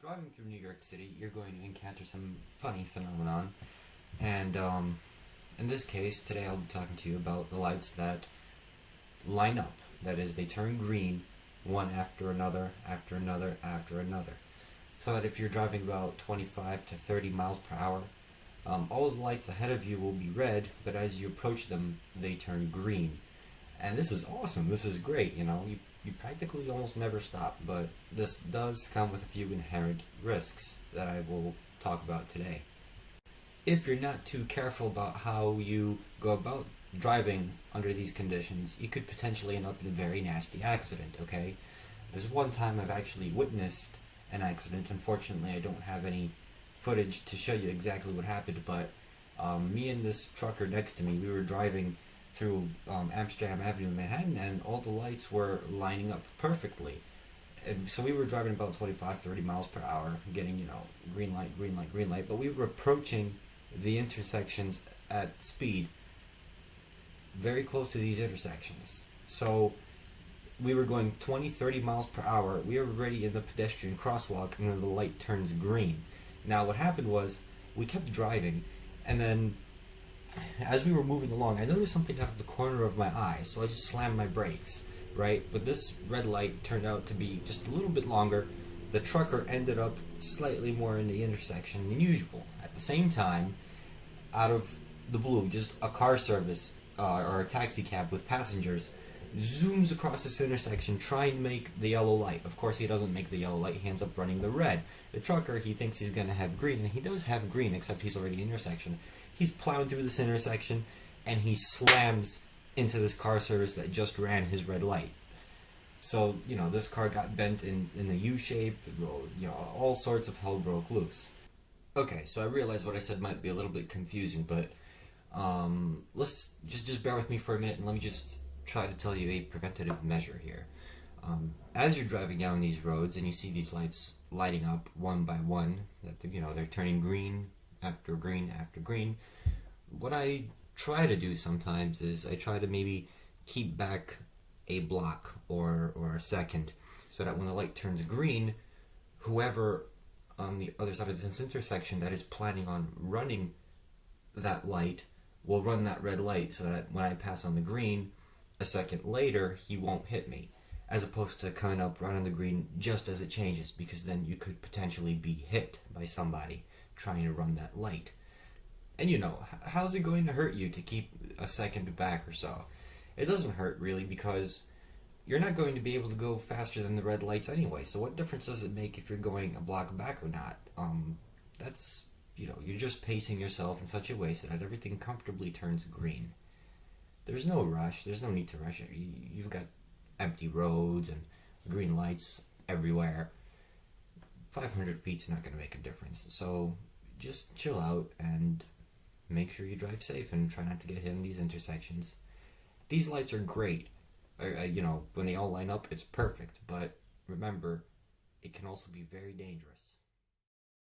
Driving through New York City, you're going to encounter some funny phenomenon, and in this case, today I'll be talking to you about the lights that line up. That is, they turn green one after another, after another, after another. So that if you're driving about 25 to 30 miles per hour, all the lights ahead of you will be red, but as you approach them, they turn green. And this is awesome. This is great. You practically almost never stop, but this does come with a few inherent risks that I will talk about today. If you're not too careful about how you go about driving under these conditions, you could potentially end up in a very nasty accident, okay? There's one time I've actually witnessed an accident. Unfortunately, I don't have any footage to show you exactly what happened, but me and this trucker next to me, we were driving through Amsterdam Avenue in Manhattan, and all the lights were lining up perfectly. And so we were driving about 25, 30 miles per hour, getting, green light, green light, green light, but we were approaching the intersections at speed very close to these intersections. So we were going 20, 30 miles per hour. We were already in the pedestrian crosswalk, and then the light turns green. Now what happened was, we kept driving, and then as we were moving along, I noticed something out of the corner of my eye, so I just slammed my brakes, right? But this red light turned out to be just a little bit longer. The trucker ended up slightly more in the intersection than usual. At the same time, out of the blue, just a car service or a taxi cab with passengers zooms across this intersection trying to make the yellow light. Of course, he doesn't make the yellow light. He ends up running the red. The trucker, he thinks he's going to have green, and he does have green, except he's already in the intersection. He's plowing through this intersection, and he slams into this car service that just ran his red light. So, this car got bent in a U shape, all sorts of hell broke loose. Okay, so I realize what I said might be a little bit confusing, but let's just bear with me for a minute, and let me just try to tell you a preventative measure here. As you're driving down these roads and you see these lights lighting up one by one, that they're turning green after green after green, what I try to do sometimes is I try to maybe keep back a block or a second, so that when the light turns green, whoever on the other side of this intersection that is planning on running that light will run that red light, so that when I pass on the green a second later, he won't hit me, as opposed to coming up running the green just as it changes, because then you could potentially be hit by somebody trying to run that light. And how's it going to hurt you to keep a second back or so? It doesn't hurt really, because you're not going to be able to go faster than the red lights anyway, so what difference does it make if you're going a block back or not? That's, you're just pacing yourself in such a way so that everything comfortably turns green. There's no rush, there's no need to rush it. You've got empty roads and green lights everywhere. 500 feet's not going to make a difference, so just chill out and make sure you drive safe and try not to get hit in these intersections. These lights are great. When they all line up, it's perfect, but remember, it can also be very dangerous.